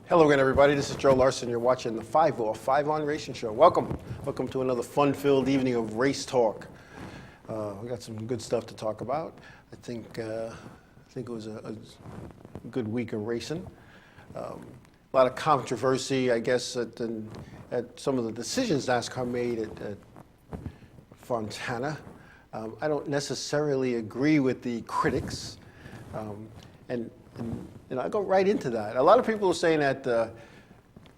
Hello again, everybody. This is Joe Larson. You're watching the 5-Off, 5-On Racing Show. Welcome. Welcome to another fun-filled evening of race talk. We got some good stuff to talk about. I think it was a good week of racing. A lot of controversy, I guess, at some of the decisions NASCAR made at Fontana. I don't necessarily agree with the critics, and I go right into that. A lot of people are saying that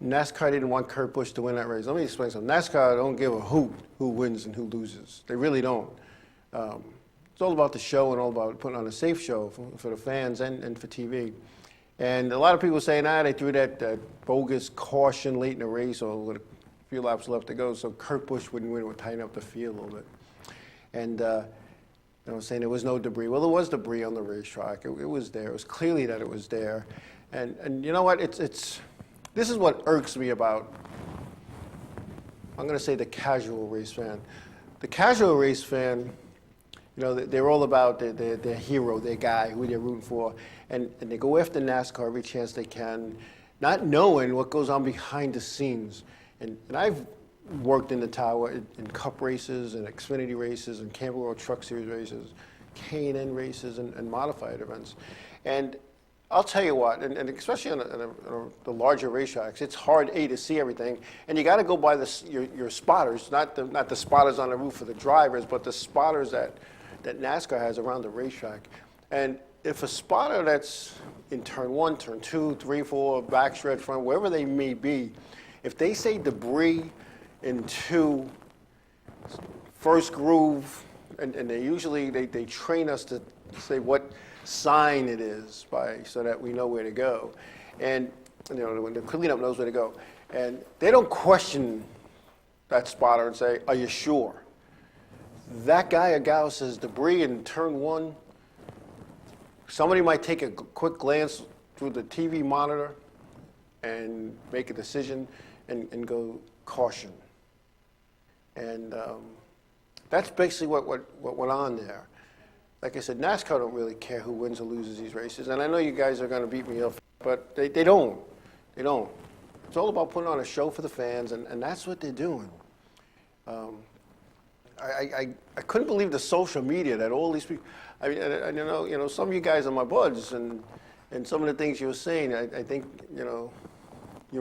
NASCAR didn't want Kurt Busch to win that race. Let me explain something. NASCAR don't give a hoot who wins and who loses. They really don't. It's all about the show and all about putting on a safe show for the fans and for TV. And a lot of people saying, they threw that bogus caution late in the race or with a few laps left to go, so Kurt Busch wouldn't win. It would tighten up the field a little bit. And saying there was no debris. Well, there was debris on the racetrack. It was there. It was clearly that it was there. And you know what? This is what irks me about, I'm going to say, the casual race fan. The casual race fan, they're all about their hero, their guy, who they're rooting for. And they go after NASCAR every chance they can, not knowing what goes on behind the scenes. And I've worked in the tower in Cup races and Xfinity races and Camping World Truck Series races, K&N races and modified events. And I'll tell you what, and especially on the larger racetracks, it's hard, to see everything. And you got to go by your spotters, not the spotters on the roof for the drivers, but the spotters that NASCAR has around the racetrack. And if a spotter that's in turn 1, turn 2, 3, 4, backstretch, front, wherever they may be, if they say debris into first groove, and they usually they train us to say what sign it is so that we know where to go, and when the cleanup knows where to go, and they don't question that spotter and say, "Are you sure?" That guy or gal says debris in turn 1. Somebody might take a quick glance through the TV monitor and make a decision and go caution. And that's basically what went on there. Like I said, NASCAR don't really care who wins or loses these races. And I know you guys are going to beat me up, but they don't. They don't. It's all about putting on a show for the fans, and that's what they're doing. I couldn't believe the social media that all these people. I mean, some of you guys are my buds, and some of the things you were saying, I think, you're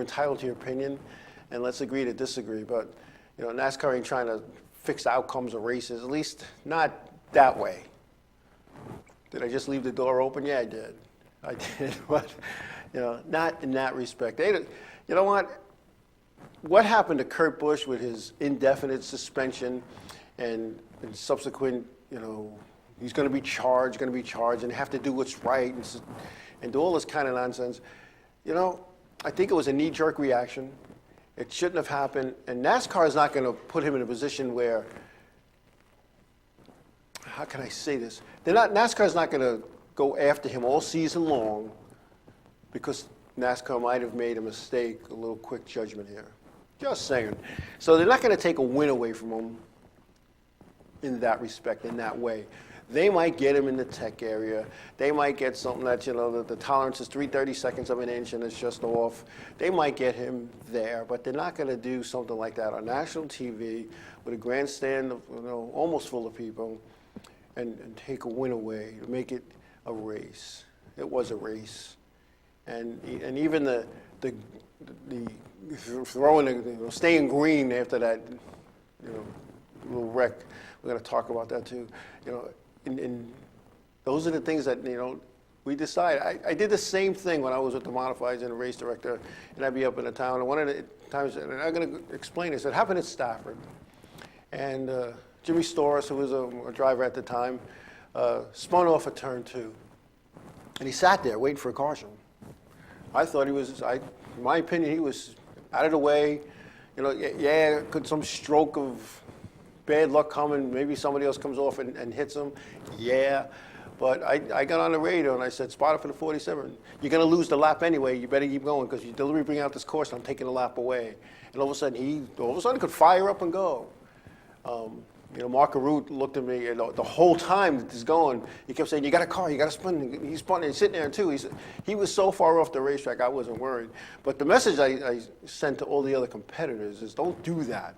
entitled to your opinion, and let's agree to disagree. But NASCAR ain't trying to fix the outcomes of races, at least not that way. Did I just leave the door open? Yeah, I did. I did, but not in that respect. You know what? What happened to Kurt Busch with his indefinite suspension and subsequent, he's going to be charged, and have to do what's right, and do all this kind of nonsense. I think it was a knee-jerk reaction. It shouldn't have happened, and NASCAR is not going to put him in a position where, how can I say this? NASCAR is not going to go after him all season long because NASCAR might have made a mistake, a little quick judgment here. Just saying. So they're not going to take a win away from him in that respect, in that way. They might get him in the tech area. They might get something that, the tolerance is 3/32 of an inch and it's just off. They might get him there, but they're not going to do something like that on national TV with a grandstand of, almost full of people and take a win away to make it a race. It was a race. And even the throwing, staying green after that, little wreck. We're going to talk about that too. And those are the things that, we decide. I did the same thing when I was with the modifieds and the race director, and I'd be up in the town. And one of the times, and I'm going to explain this, it happened at Stafford. And Jimmy Storrs, who was a driver at the time, spun off at turn 2. And he sat there waiting for a caution. I thought in my opinion, he was out of the way. Could some stroke of bad luck come and maybe somebody else comes off and hits him? Yeah. But I got on the radio and I said, spotter for the 47. You're going to lose the lap anyway. You better keep going because you deliberately bring out this caution. I'm taking the lap away. And all of a sudden, he could fire up and go. Mark Arute looked at me the whole time that this is going. He kept saying, "You got a car, you got to spin." He's spun and sitting there too. He was so far off the racetrack, I wasn't worried. But the message I sent to all the other competitors is, don't do that.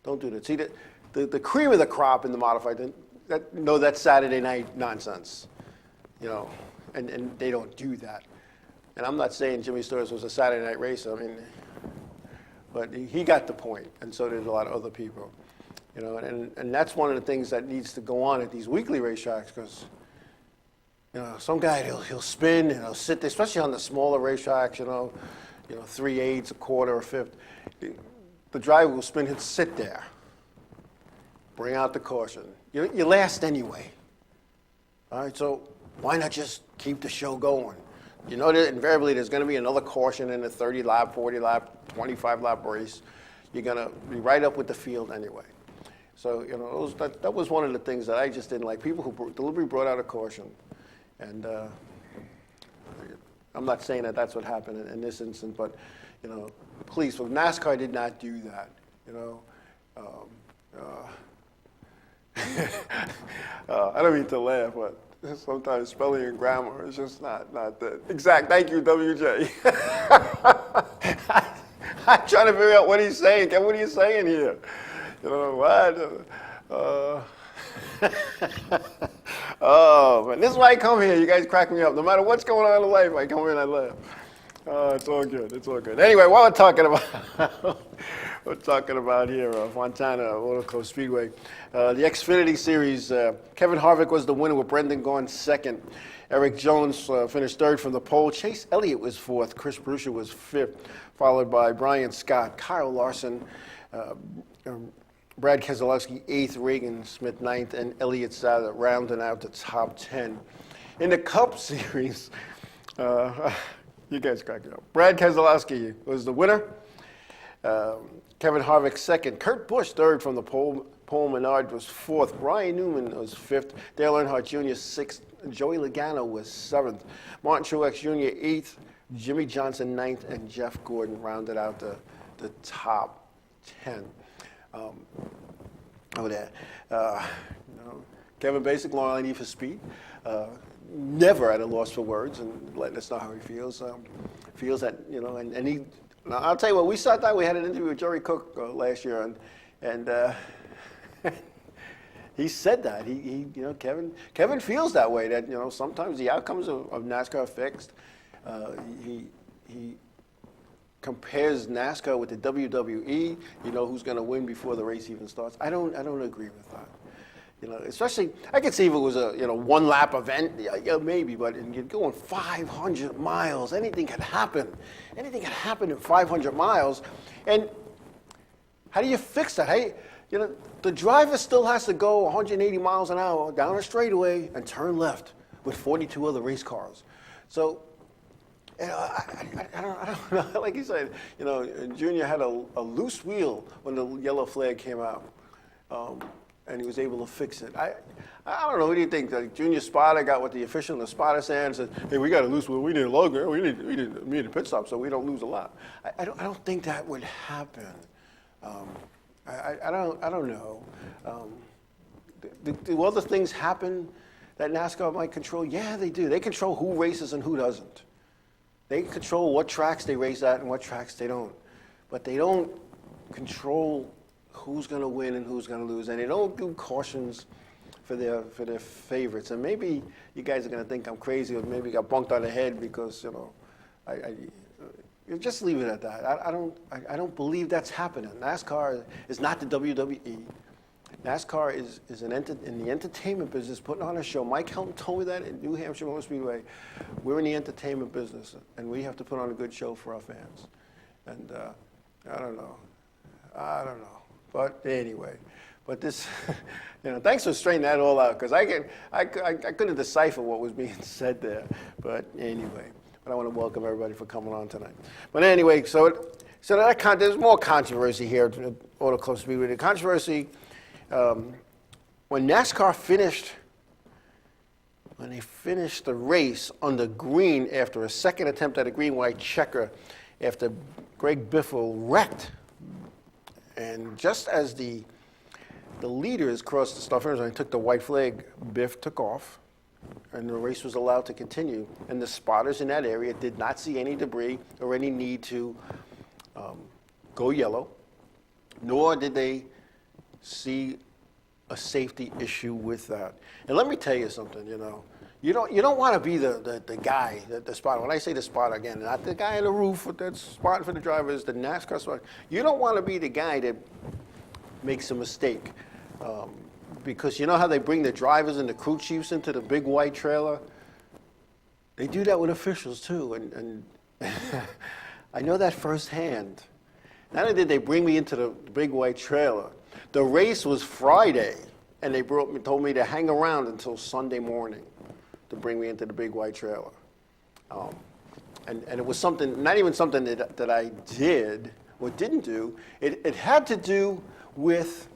Don't do that. See, the cream of the crop in the modified, that's Saturday night nonsense, and they don't do that. And I'm not saying Jimmy Stewart was a Saturday night racer. I mean, but he got the point, and so did a lot of other people. And that's one of the things that needs to go on at these weekly racetracks, because some guy he'll spin and he'll sit there, especially on the smaller racetracks, 3/8, a quarter, a fifth. The driver will spin, he'll sit there, bring out the caution. You last anyway. All right, so why not just keep the show going? That invariably there's going to be another caution in a 30-lap, 40-lap, 25-lap race. You're going to be right up with the field anyway. So, that was one of the things that I just didn't like. People who deliberately brought out a caution. And I'm not saying that that's what happened in this instance, but, please, so NASCAR did not do that, I don't mean to laugh, but sometimes spelling and grammar is just not that exact. Thank you, WJ. I'm trying to figure out what he's saying. What are you saying here? What? Oh, man, this is why I come here. You guys crack me up. No matter what's going on in life, I come here and I laugh. It's all good. It's all good. Anyway, what we're talking about here, Fontana Motor Club Speedway, the Xfinity Series. Kevin Harvick was the winner with Brendan Gaughan second. Eric Jones finished third from the pole. Chase Elliott was fourth. Chris Buescher was fifth, followed by Brian Scott, Kyle Larson, Brad Keselowski eighth, Regan Smith ninth, and Elliott Sadler rounding out the top 10. In the Cup Series, you guys crack it up. Brad Keselowski was the winner. Kevin Harvick second. Kurt Busch third from the pole. Paul Menard was fourth. Brian Newman was fifth. Dale Earnhardt Jr. sixth. Joey Logano was seventh. Martin Truex Jr. eighth. Jimmy Johnson ninth, and Jeff Gordon rounded out the top 10. Kevin Basic, Long Island Need for Speed, never at a loss for words, and letting us know how he feels. Feels that, and he. Now, I'll tell you what, we sat down, we had an interview with Jerry Cook last year, and he said that. Kevin feels that way, that, sometimes the outcomes of NASCAR are fixed. He compares NASCAR with the WWE, who's going to win before the race even starts. I don't agree with that. Especially, I could see if it was a one-lap event, maybe, but you're going 500 miles. Anything can happen. Anything can happen in 500 miles. And how do you fix that? The driver still has to go 180 miles an hour down a straightaway and turn left with 42 other race cars. So, I don't know. Like you said, Junior had a loose wheel when the yellow flag came out. And he was able to fix it. I don't know. What do you think? Like Junior spotter got what the official in the spotter said and said, "Hey, we got a loose wheel. We need a logo. We need a pit stop so we don't lose a lap." I don't think that would happen. I don't know. Do other things happen that NASCAR might control? Yeah, they do. They control who races and who doesn't. They control what tracks they race at and what tracks they don't. But they don't control who's going to win and who's going to lose, and they don't do cautions for their favorites. And maybe you guys are going to think I'm crazy, or maybe got bunked on the head because I just leave it at that. I don't believe that's happening. NASCAR is not the WWE. NASCAR is in the entertainment business, putting on a show. Mike Helton told me that at New Hampshire Motor Speedway. We're in the entertainment business, and we have to put on a good show for our fans. And I don't know. But anyway, this, thanks for straightening that all out, because I couldn't decipher what was being said there. But anyway, I want to welcome everybody for coming on tonight. But anyway, so there's more controversy here at Auto Club Speedway. The controversy, when NASCAR finished the race on the green after a second attempt at a green-white checker, after Greg Biffle wrecked. And just as the the leaders crossed the start finish line, took the white flag, Biff took off, and the race was allowed to continue. And the spotters in that area did not see any debris or any need to go yellow, nor did they see a safety issue with that. And let me tell you something, you don't want to be the guy, the spotter. When I say the spotter, again, not the guy on the roof that's spotting for the drivers, the NASCAR spotter. You don't want to be the guy that makes a mistake. Because you know how they bring the drivers and the crew chiefs into the big white trailer? They do that with officials too, and I know that firsthand. Not only did they bring me into the big white trailer, the race was Friday, and they told me to hang around until Sunday morning to bring me into the big white trailer. And it was something, not even something that I did or didn't do. It had to do with,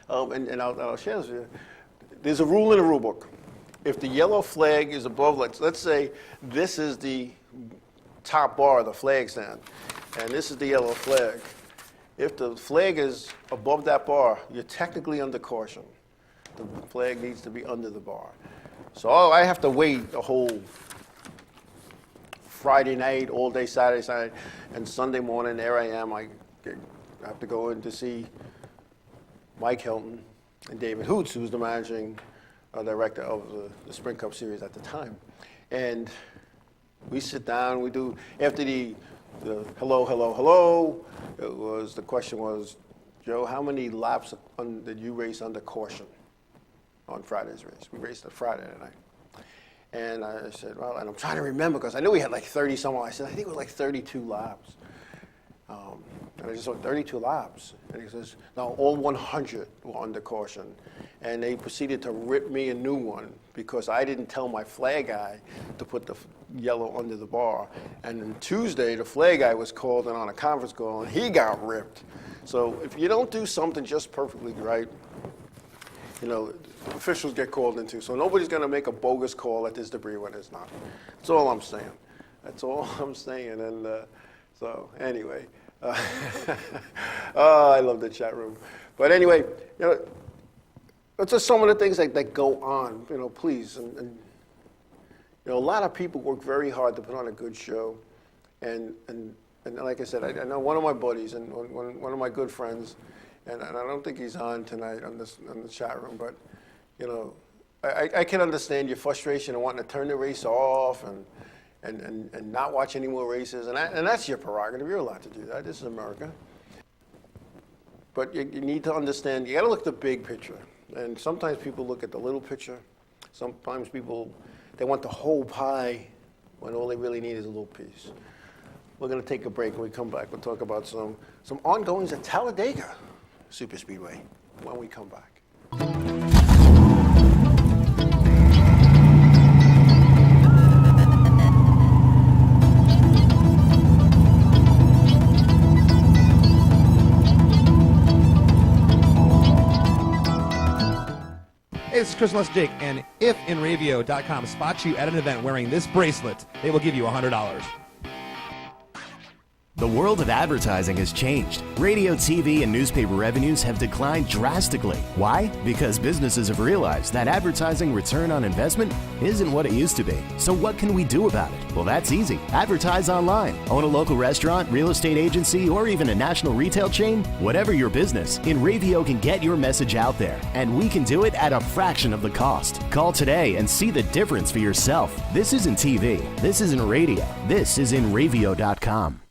and I'll share this with you. There's a rule in the rule book. If the yellow flag is above, let's say this is the top bar of the flag stand, and this is the yellow flag. If the flag is above that bar, you're technically under caution. The flag needs to be under the bar. So I have to wait a whole Friday night, all day Saturday, and Sunday morning, there I am. I have to go in to see Mike Hilton and David Hoots, who's the managing director of the Sprint Cup Series at the time. And we sit down, we do, after the hello, the question was, Joe, how many laps did you race under caution on Friday's race? We raced on Friday night. And I said, well, and I'm trying to remember, because I knew we had like 30 somewhere. I said, I think it was like 32 laps. And I just went 32 laps. And he says, no, all 100 were under caution. And they proceeded to rip me a new one because I didn't tell my flag guy to put the yellow under the bar. And then Tuesday, the flag guy was called in on a conference call, and he got ripped. So if you don't do something just perfectly right, officials get called into. So nobody's going to make a bogus call at this debris when it's not. That's all I'm saying. That's all I'm saying. And so anyway, oh, I love the chat room. But anyway, that's just some of the things that go on. Please, and a lot of people work very hard to put on a good show, and like I said, I know one of my buddies and one of my good friends, and I don't think he's on tonight on the chat room, but I can understand your frustration and wanting to turn the race off and not watch any more races, and that's your prerogative. You're allowed to do that. This is America. But you need to understand, you got to look at the big picture. And sometimes people look at the little picture. Sometimes people, they want the whole pie when all they really need is a little piece. We're going to take a break. When we come back, we'll talk about some ongoings at Talladega Superspeedway when we come back. Hey, this is Chris Jake, and if InRavio.com spots you at an event wearing this bracelet, they will give you $100. The world of advertising has changed. Radio, TV, and newspaper revenues have declined drastically. Why? Because businesses have realized that advertising return on investment isn't what it used to be. So what can we do about it? Well, that's easy. Advertise online. Own a local restaurant, real estate agency, or even a national retail chain? Whatever your business, InRavio can get your message out there. And we can do it at a fraction of the cost. Call today and see the difference for yourself. This isn't TV. This isn't radio. This is InRavio.com.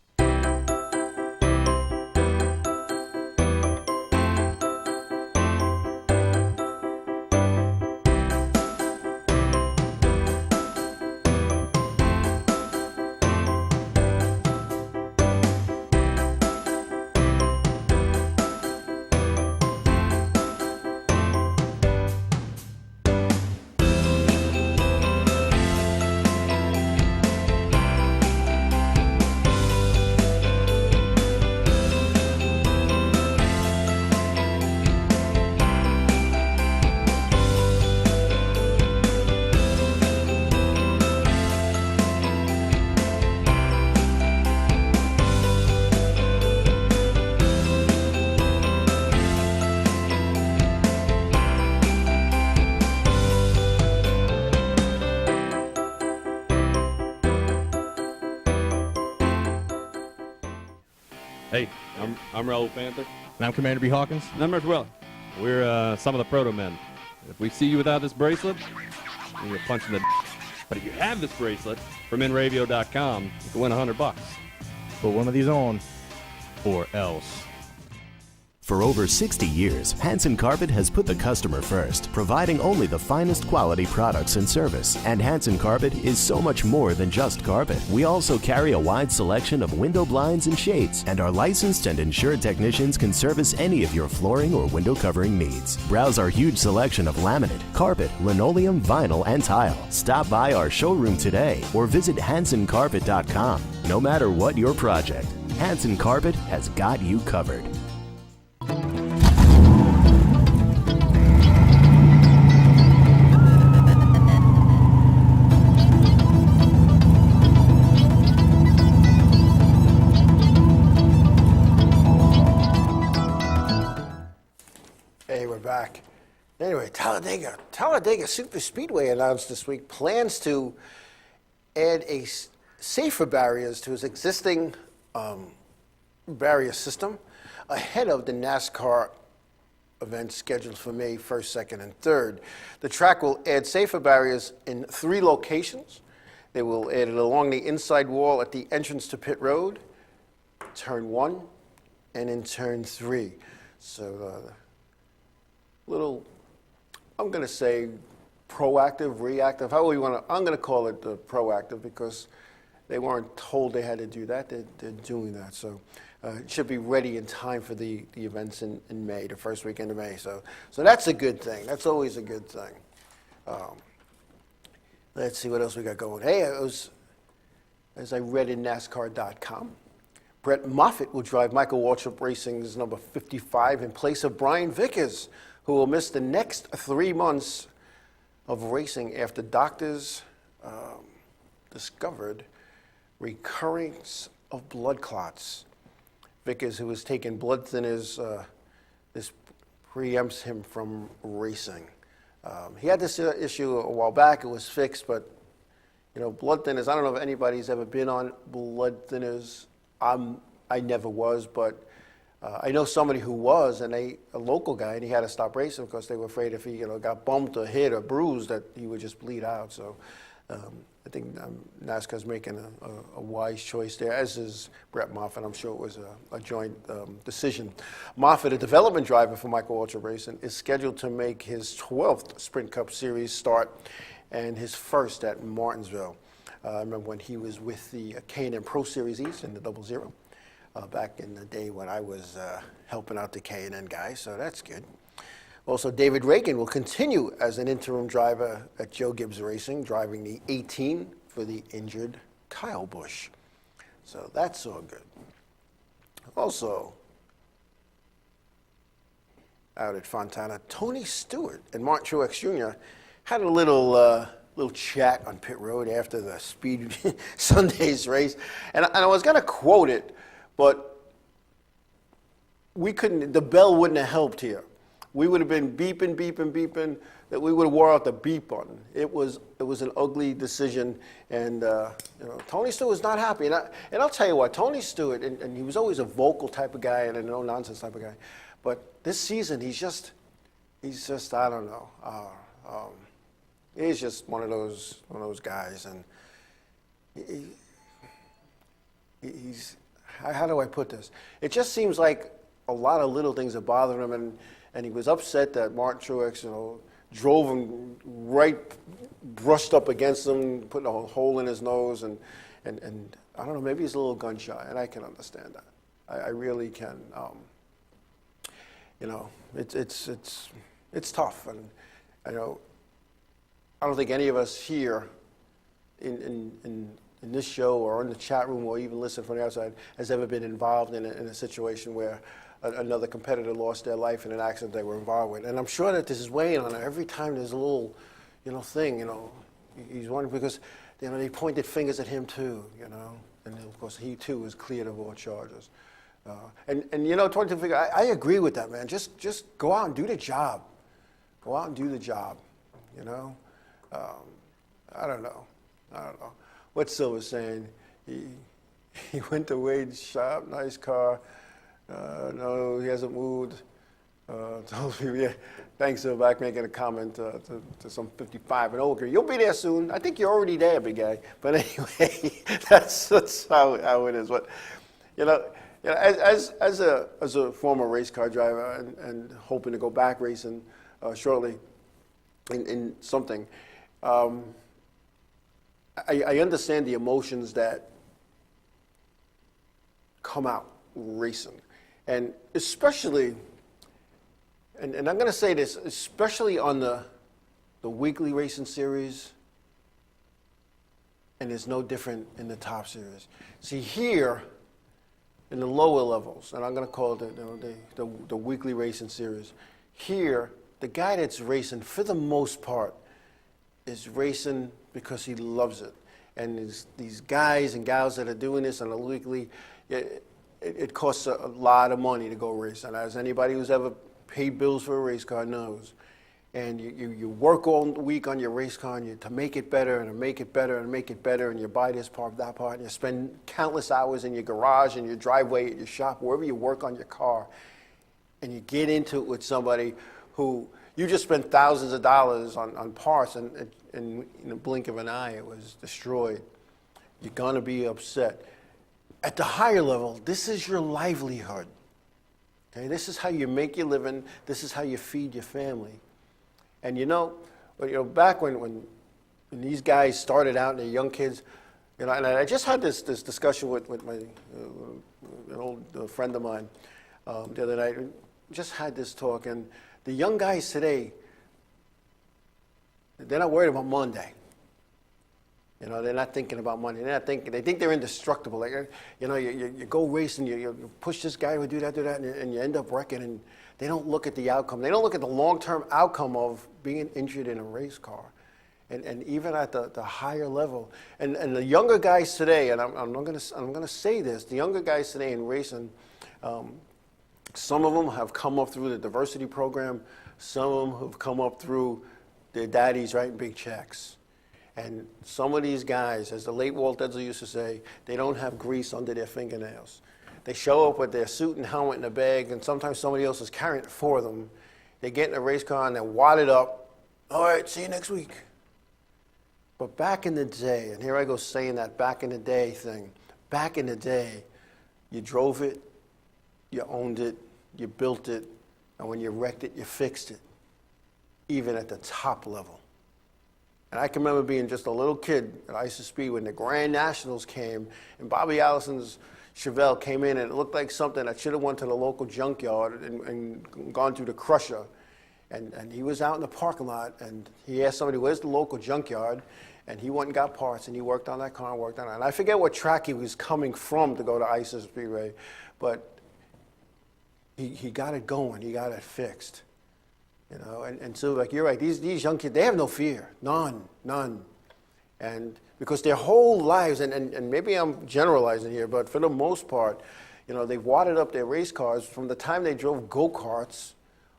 Hey, I'm Raul Panther. And I'm Commander B. Hawkins. And I'm Murphy Weller. We're some of the proto men. If we see you without this bracelet, you're punching the. But if you have this bracelet from InRavio.com, you can win $100. Put one of these on, or else. For over 60 years, Hanson Carpet has put the customer first, providing only the finest quality products and service. And Hanson Carpet is so much more than just carpet. We also carry a wide selection of window blinds and shades, and our licensed and insured technicians can service any of your flooring or window covering needs. Browse our huge selection of laminate, carpet, linoleum, vinyl, and tile. Stop by our showroom today or visit HansonCarpet.com. No matter what your project, Hanson Carpet has got you covered. Hey, we're back. Anyway, Talladega Super Speedway announced this week plans to add safer barriers to its existing barrier system ahead of the NASCAR event scheduled for May 1st, 2nd, and 3rd. The track will add safer barriers in 3 locations. They will add it along the inside wall at the entrance to pit road, turn 1, and in turn 3. So little, I'm going to say proactive, reactive, however you want to, I'm going to call it proactive because they weren't told they had to do that. They're doing that. So it should be ready in time for the events in May, the first weekend of May. So that's a good thing. That's always a good thing. Let's see what else we got going. Hey, as I read in NASCAR.com, Brett Moffitt will drive Michael Waltrip Racing's number 55 in place of Brian Vickers, who will miss the next 3 months of racing after doctors discovered recurrence of blood clots. Vickers, who was taking blood thinners, this preempts him from racing. He had this issue a while back. It was fixed, but blood thinners, I don't know if anybody's ever been on blood thinners. I never was, but I know somebody who was, and a local guy, and he had to stop racing because they were afraid if he got bumped or hit or bruised that he would just bleed out. So I think NASCAR's making a wise choice there, as is Brett Moffitt. I'm sure it was a joint decision. Moffitt, a development driver for Michael Waltrip Racing, is scheduled to make his 12th Sprint Cup Series start and his first at Martinsville. I remember when he was with the K&N Pro Series East in the 00. Back in the day when I was helping out the K&N guys, so that's good. Also, David Reagan will continue as an interim driver at Joe Gibbs Racing, driving the 18 for the injured Kyle Busch. So that's all good. Also, out at Fontana, Tony Stewart and Martin Truex Jr. had a little chat on pit road after the Speed Sunday's race, and I was going to quote it, but we couldn't. The bell wouldn't have helped here. We would have been beeping, that we would have wore out the beep button. It was an ugly decision, and Tony Stewart was not happy. And I'll tell you what, Tony Stewart, and he was always a vocal type of guy and a no-nonsense type of guy, but this season he's just I don't know. He's just one of those guys, and he's. How do I put this? It just seems like a lot of little things are bothering him, and he was upset that Martin Truex, drove him right, brushed up against him, put a hole in his nose, and I don't know, maybe he's a little gun shy, and I can understand that. I really can. It's tough, and I don't think any of us here in this show or in the chat room or even listen from the outside has ever been involved in a situation where another competitor lost their life in an accident they were involved with. And I'm sure that this is weighing on it. Every time there's a little, thing, he's wondering because, they pointed fingers at him too, and of course he too was cleared of all charges. And 22 figure, I agree with that, man. Just go out and do the job. Go out and do the job, I don't know. What Silver's saying, he went to Wade's shop, nice car. No, he hasn't moved. Told me, yeah, thanks for back making a comment to some 55 and older. You'll be there soon. I think you're already there, big guy. But anyway, that's how it is. But as a former race car driver and hoping to go back racing shortly in something, I understand the emotions that come out racing, and especially. And I'm going to say this, especially on the weekly racing series, and it's no different in the top series. See, here, in the lower levels, and I'm going to call it the weekly racing series, here, the guy that's racing, for the most part, is racing because he loves it. And these guys and gals that are doing this on a weekly, it costs a lot of money to go race. And as anybody who's ever paid bills for a race car knows. And you work all week on your race car to make it better and to make it better and make it better, and you buy this part, that part, and you spend countless hours in your garage, in your driveway, at your shop, wherever you work on your car, and you get into it with somebody who you just spent thousands of dollars on parts, and in a blink of an eye it was destroyed. You're going to be upset. At the higher level, this is your livelihood. Okay, this is how you make your living. This is how you feed your family. And back when these guys started out, and they're young kids, and I just had this discussion with my an old friend of mine the other night. Just had this talk, and the young guys today, they're not worried about Monday. They're not thinking about money. They think they're indestructible. Like, you go racing, you push this guy, do that, and you end up wrecking. And they don't look at the outcome. They don't look at the long-term outcome of being injured in a race car. And even at the higher level, and the younger guys today, and I'm going to say this, the younger guys today in racing, some of them have come up through the diversity program. Some of them have come up through their daddies writing big checks. And some of these guys, as the late Walt Edsel used to say, they don't have grease under their fingernails. They show up with their suit and helmet in a bag, and sometimes somebody else is carrying it for them. They get in a race car and they're wadded up. All right, see you next week. But back in the day, and here I go saying that back in the day thing, back in the day, you drove it, you owned it, you built it, and when you wrecked it, you fixed it, even at the top level. And I can remember being just a little kid at Ice of Speed when the Grand Nationals came, and Bobby Allison's Chevelle came in, and it looked like something that should have went to the local junkyard and gone through the crusher. And he was out in the parking lot, and he asked somebody, where's the local junkyard? And he went and got parts, and he worked on that car and worked on it. And I forget what track he was coming from to go to Ice of Speedway, but he got it going. He got it fixed. And so, like, you're right, these young kids, they have no fear, none. And because their whole lives, and maybe I'm generalizing here, but for the most part, they've wadded up their race cars from the time they drove go-karts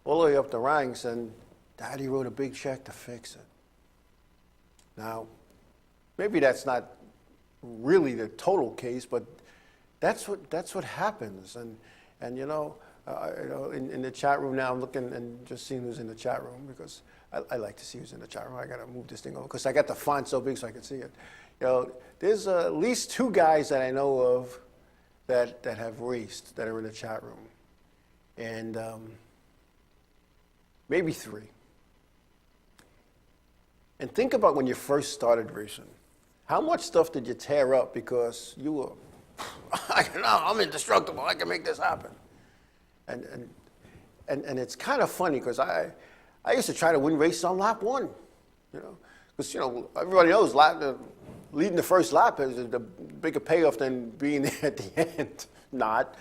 all the way up the ranks, and Daddy wrote a big check to fix it. Now, maybe that's not really the total case, but that's what happens. And in the chat room now, I'm looking and just seeing who's in the chat room, because I like to see who's in the chat room. I got to move this thing over because I got the font so big so I can see it. There's at least 2 guys that I know of that have raced that are in the chat room, and maybe 3. And think about when you first started racing. How much stuff did you tear up because you were, I'm indestructible, I can make this happen. And it's kind of funny because I used to try to win races on lap 1, because everybody knows leading the first lap is a bigger payoff than being there at the end. Not,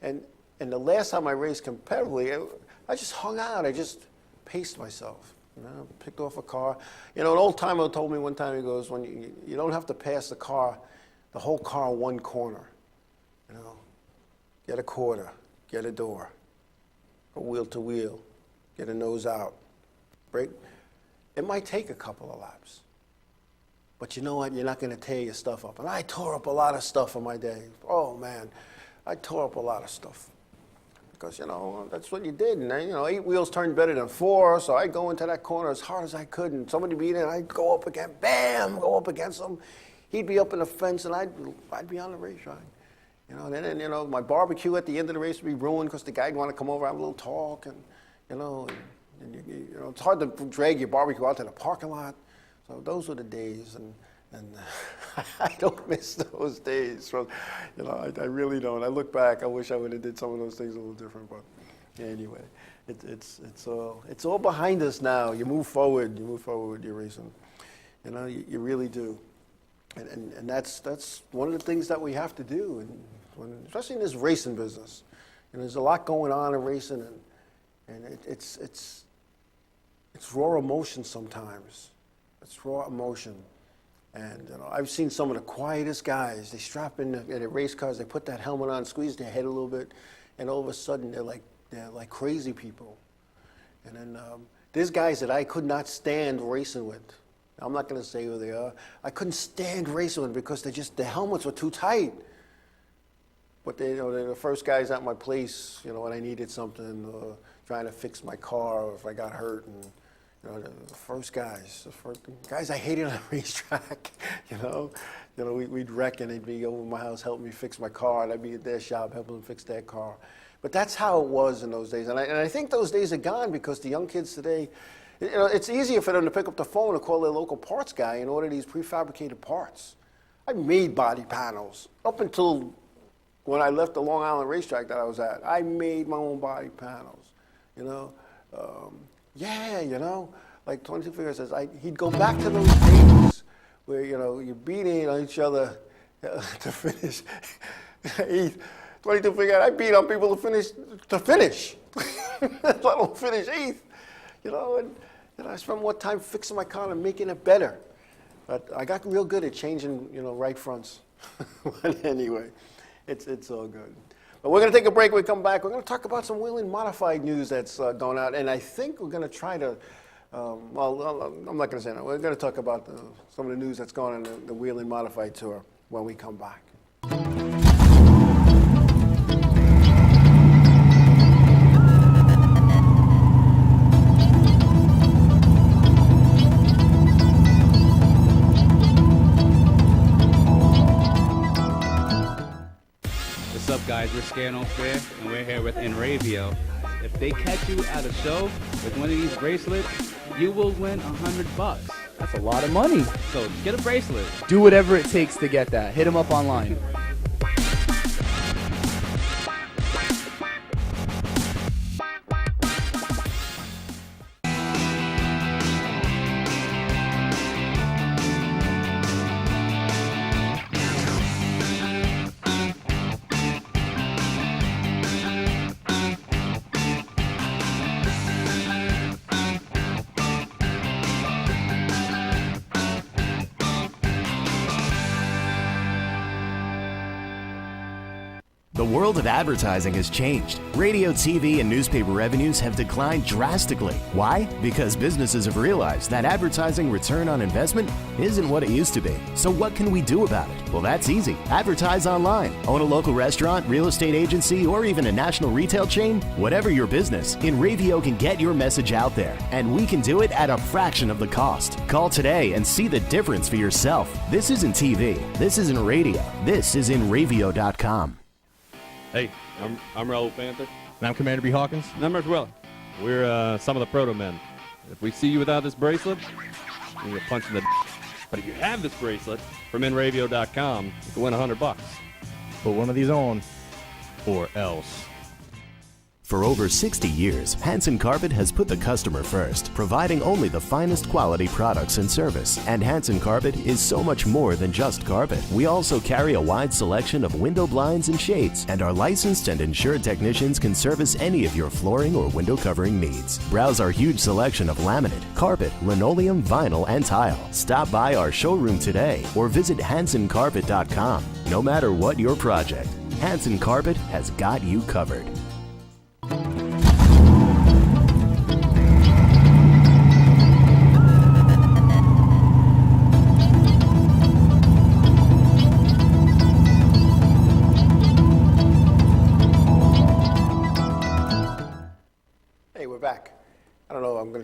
And the last time I raced competitively, I just hung out. I just paced myself. Picked off a car. An old timer told me one time, he goes, when you don't have to pass the whole car one corner. Get a quarter, get a door, go wheel to wheel, get a nose out, brake. It might take a couple of laps. but you know what? You're not going to tear your stuff up. And I tore up a lot of stuff in my day. Oh, man, I tore up a lot of stuff. Because, you know, that's what you did. And, you know, 8 wheels turned better than 4, so I'd go into that corner as hard as I could. And somebody beat it, I'd go up again, bam, go up against him. He'd be up in the fence, and I'd be on the racetrack. You know, and then, you know, my barbecue at the end of the race would be ruined because the guy'd want to come over, have a little talk. And, you know, you know, it's hard to drag your barbecue out to the parking lot. So those were the days. And I don't miss those days. So, you know, I really don't. I look back. I wish I would have did some of those things a little different. But anyway, it's all behind us now. You move forward. You move forward with your racing. You know, you really do. And that's one of the things that we have to do, and especially in this racing business. And there's a lot going on in racing, and it's raw emotion sometimes. It's raw emotion. And you know, I've seen some of the quietest guys. They strap in their race cars, they put that helmet on, squeeze their head a little bit, and all of a sudden they're like crazy people. And then there's guys that I could not stand racing with. I'm not going to say who they are. I couldn't stand racing with because the helmets were too tight. But they're the first guys at my place, you know, when I needed something, trying to fix my car, or if I got hurt, and you know, the first guys I hated on the racetrack. You know, we'd wreck and they'd be over my house helping me fix my car, and I'd be at their shop helping them fix their car. But that's how it was in those days, and I think those days are gone because the young kids today, you know, it's easier for them to pick up the phone and call their local parts guy and order these prefabricated parts. I made body panels up until when I left the Long Island racetrack that I was at. I made my own body panels, you know. Yeah, you know, like 22 Figure says, he'd go back to those days where, you know, you're beating on each other to finish. 22 Figure, I beat on people to finish. Let them finish 8th, you know, and I spent more time fixing my car and making it better. But I got real good at changing, you know, right fronts. But anyway, it's all good. But we're going to take a break. When we come back, we're going to talk about some Whelen Modified news that's going out. And I think we're going to try to, well, I'm not going to say that. We're going to talk about some of the news that's going on in the Whelen Modified Tour when we come back. What's up, guys? We're Scared No Fair, and we're here with Enravio. If they catch you at a show with one of these bracelets, you will win $100. That's a lot of money. So get a bracelet. Do whatever it takes to get that. Hit them up online. The world of advertising has changed. Radio, TV, and newspaper revenues have declined drastically. Why? Because businesses have realized that advertising return on investment isn't what it used to be. So what can we do about it? Well, that's easy. Advertise online. Own a local restaurant, real estate agency, or even a national retail chain? Whatever your business, Enravio can get your message out there, and we can do it at a fraction of the cost. Call today and see the difference for yourself. This isn't TV. This isn't radio. This is Enravio.com. Hey, I'm Raul Panther. And I'm Commander B. Hawkins. And I'm Rich Weller. We're some of the proto men. If we see you without this bracelet, you get punched in the But if you have this bracelet from Enravio.com, you can win $100. Put one of these on, or else. For over 60 years, Hanson Carpet has put the customer first, providing only the finest quality products and service. And Hanson Carpet is so much more than just carpet. We also carry a wide selection of window blinds and shades, and our licensed and insured technicians can service any of your flooring or window covering needs. Browse our huge selection of laminate, carpet, linoleum, vinyl, and tile. Stop by our showroom today or visit HansonCarpet.com. No matter what your project, Hanson Carpet has got you covered.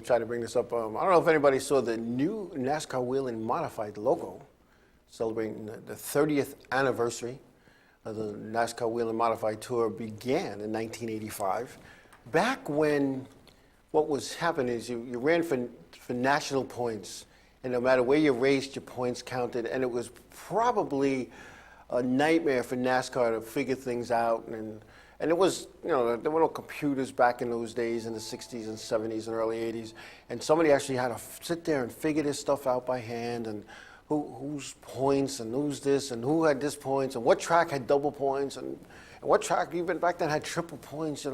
to try to bring this up. I don't know if anybody saw the new NASCAR Whelen Modified logo, celebrating the 30th anniversary of the NASCAR Whelen Modified Tour began in 1985. Back when what was happening is you ran for national points, and no matter where you raced, your points counted, and it was probably a nightmare for NASCAR to figure things out. And it was, there were no computers back in those days in the 60s and 70s and early 80s. And somebody actually had to sit there and figure this stuff out by hand, and whose points and who's this and who had this points and what track had double points and what track even back then had triple points.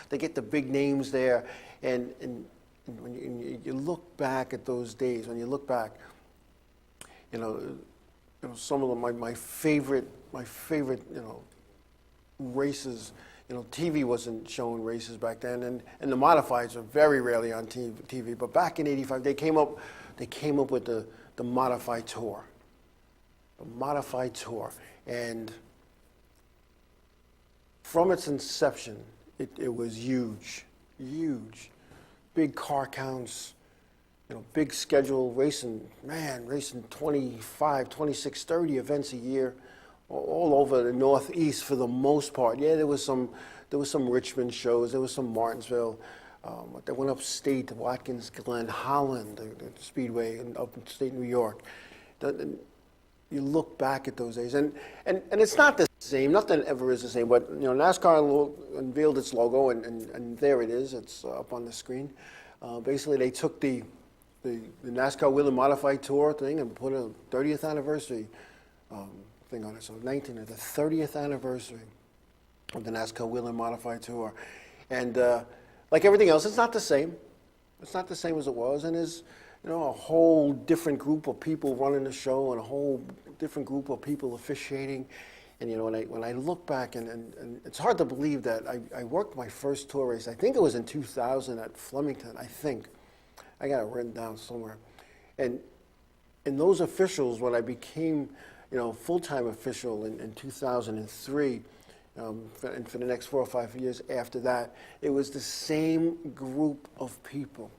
They get the big names there. And when you look back at those days, when you look back, some of them, my favorite, races. TV wasn't showing races back then, and the modifieds were very rarely on TV. But back in '85, they came up with the Modified Tour. The Modified Tour, and from its inception, it was huge, big car counts, big schedule, racing 25, 26, 30 events a year, all over the Northeast for the most part. Yeah, there was some Richmond shows, there was some Martinsville. They went upstate to Watkins Glen, Holland, the Speedway, and upstate New York. You look back at those days, and it's not the same. Nothing ever is the same. But NASCAR unveiled its logo, and there it is. It's up on the screen. Basically, they took the NASCAR Whelen Modified Tour thing and put a 30th anniversary thing on it. So the 30th anniversary of the NASCAR Whelen Modified Tour, and like everything else, it's not the same. It's not the same as it was, and there's a whole different group of people running the show and a whole different group of people officiating. And when I look back, and it's hard to believe that I worked my first tour race. I think it was in 2000 at Flemington. I think I got it written down somewhere. And those officials, when I became full-time official in 2003. And for the next 4 or 5 years after that, it was the same group of people.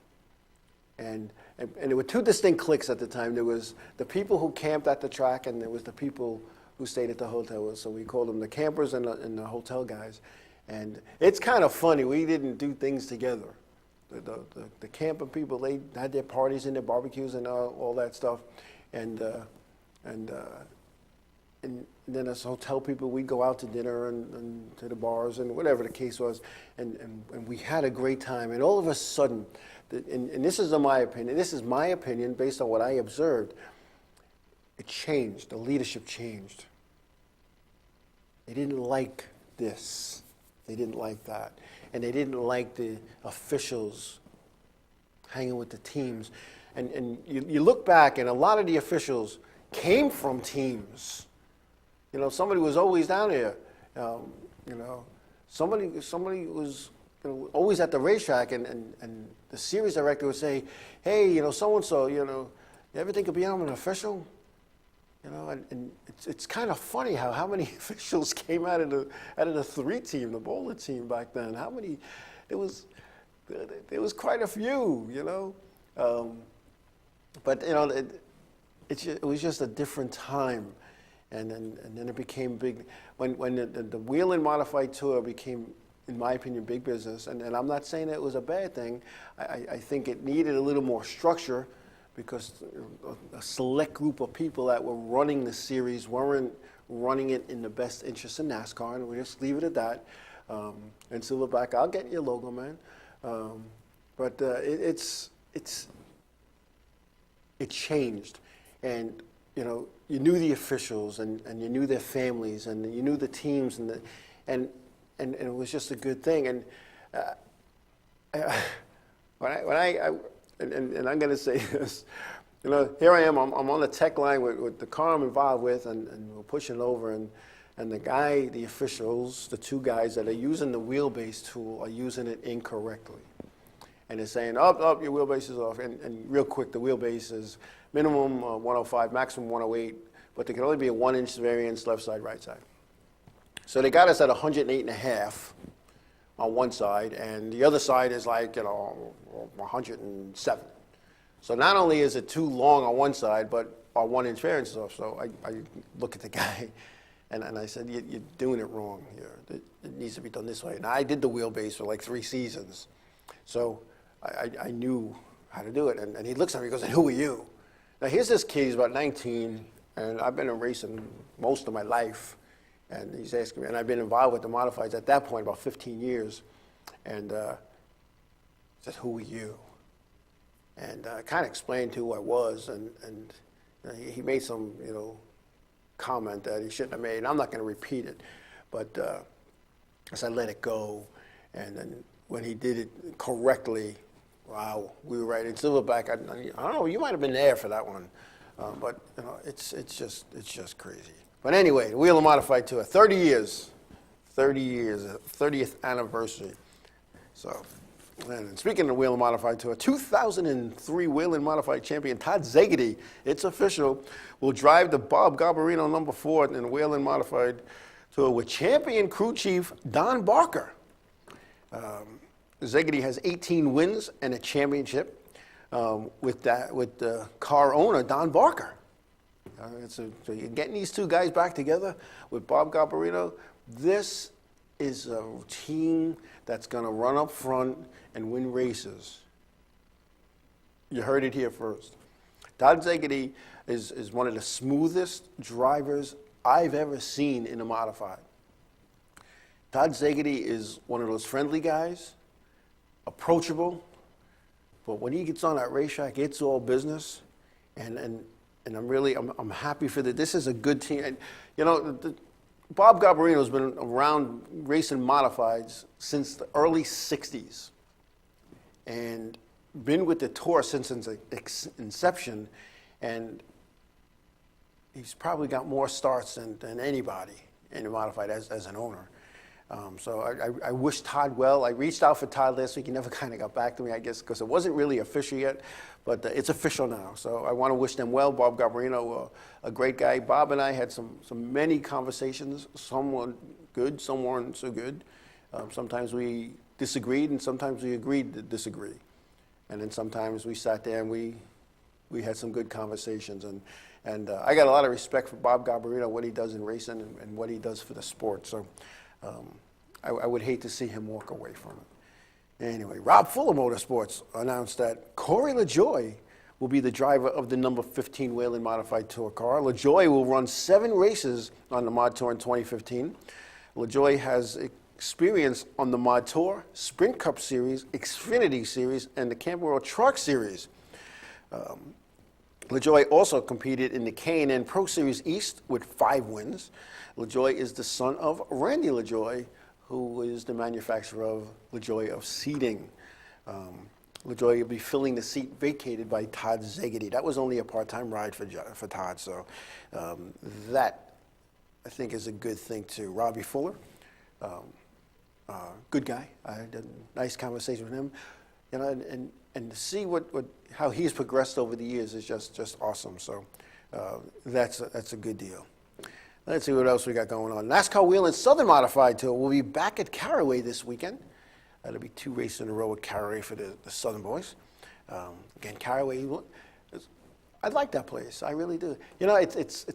And there were two distinct cliques at the time. There was the people who camped at the track, and there was the people who stayed at the hotel. So we called them the campers and the hotel guys. And it's kind of funny. We didn't do things together. The camping people, they had their parties and their barbecues and all that stuff. And then as hotel people, we'd go out to dinner and to the bars and whatever the case was, and we had a great time. And all of a sudden, and this is my opinion based on what I observed, it changed. The leadership changed. They didn't like this. They didn't like that. And they didn't like the officials hanging with the teams. And you look back, and a lot of the officials came from teams. Somebody was always down there. Somebody was always at the racetrack, and the series director would say, "Hey, so and so, you ever think of becoming an official?" And it's kind of funny how many officials came out of the 3 team, the bowler team back then. How many? There was quite a few, But it was just a different time. And then it became big. When the Whelen Modified Tour became, in my opinion, big business, and I'm not saying that it was a bad thing. I think it needed a little more structure, because a select group of people that were running the series weren't running it in the best interest of NASCAR, and we'll just leave it at that. And Silverback, I'll get your logo, man. But it changed, and you knew the officials, and you knew their families, and you knew the teams, and it was just a good thing. And when I'm going to say this, here I am. I'm on the tech line with the car I'm involved with, and we're pushing it over, and the officials, the 2 guys that are using the wheelbase tool are using it incorrectly. And they're saying, up, your wheelbase is off. And real quick, the wheelbase is minimum 105, maximum 108, but there can only be a 1-inch variance left side, right side. So they got us at 108.5, on one side, and the other side is like, 107. So not only is it too long on one side, but our 1-inch fairings is off. So I look at the guy, and I said, you're doing it wrong here. It needs to be done this way. And I did the wheelbase for like 3 seasons. So I knew how to do it. And he looks at me and goes, who are you? Now here's this kid, he's about 19, and I've been in racing most of my life. And he's asking me, and I've been involved with the modifieds at that point about 15 years. And he says, who are you? And I kind of explained who I was, and he made some, comment that he shouldn't have made. And I'm not going to repeat it, but as I let it go, and then when he did it correctly, wow, we were right. In Silverback, I don't know, you might have been there for that one, but it's just crazy. But anyway, the Whelen Modified Tour, 30 years, 30th anniversary. So. And speaking of the Whelen Modified Tour, 2003 Whelen Modified champion Todd Szigety, it's official, will drive the Bob Garbarino number 4 in the Whelen Modified Tour with champion crew chief Don Barker. Szigety has 18 wins and a championship with the car owner Don Barker. So you're getting these two guys back together with Bob Garbarino. This is a team that's going to run up front and win races. You heard it here first. Todd Szigety is one of the smoothest drivers I've ever seen in a modified. Todd Szigety is one of those friendly guys, approachable, but when he gets on that racetrack, it's all business, and I'm happy for that. This is a good team. And, Bob Garbarino's been around racing modifieds since the early 60s and been with the tour since its inception, and he's probably got more starts than anybody in the modified as an owner. So I wish Todd well. I reached out for Todd last week. He never kind of got back to me, I guess, because it wasn't really official yet, but it's official now. So I want to wish them well. Bob Garbarino, a great guy. Bob and I had some many conversations. Some were good, some weren't so good. Sometimes we disagreed, and sometimes we agreed to disagree. And then sometimes we sat there and we had some good conversations. And I got a lot of respect for Bob Garbarino, what he does in racing and what he does for the sport. So I would hate to see him walk away from it. Anyway, Rob Fuller Motorsports announced that Corey LaJoie will be the driver of the number 15 Whelen Modified Tour car. LaJoie will run 7 races on the Mod Tour in 2015. LaJoie has experience on the Mod Tour, Sprint Cup Series, Xfinity Series, and the Camping World Truck Series. LaJoie also competed in the K&N Pro Series East with 5 wins. LaJoie is the son of Randy LaJoie, who is the manufacturer of LaJoie of Seating. LaJoie will be filling the seat vacated by Todd Szigety. That was only a part-time ride for Todd, so that, I think, is a good thing too. Robbie Fuller, good guy. I had a nice conversation with him, and to see how he's progressed over the years is just awesome. So that's a good deal. Let's see what else we got going on. NASCAR Whelen Southern Modified Tour will be back at Caraway this weekend. That'll be 2 races in a row at Caraway for the Southern boys. Again, Caraway, I like that place. I really do. It's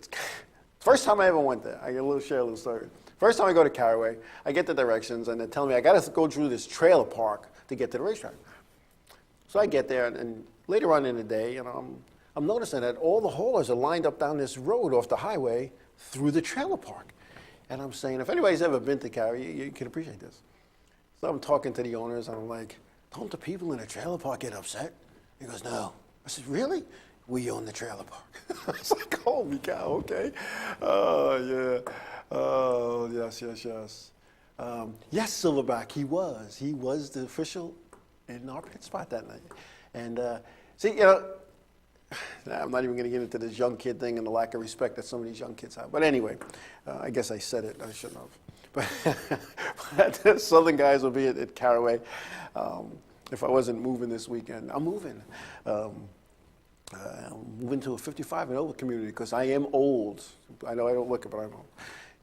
first time I ever went there. I get share a little story. First time I go to Caraway, I get the directions, and they're telling me I got to go through this trailer park to get to the racetrack. So I get there, and later on in the day, I'm noticing that all the haulers are lined up down this road off the highway through the trailer park. And I'm saying, if anybody's ever been to Caraway, you can appreciate this. So I'm talking to the owners, and I'm like, don't the people in the trailer park get upset? He goes, no. I said, really? We own the trailer park. I was like, holy cow, okay. Oh, yeah. Oh, yes. Yes, Silverback, he was. He was the official in our pit spot that night. And see, I'm not even going to get into this young kid thing and the lack of respect that some of these young kids have. But anyway, I guess I said it. I shouldn't have. But the Southern guys will be at Caraway. If I wasn't moving this weekend, I'm moving. I'm moving to a 55 and over community because I am old. I know I don't look it, but I'm old.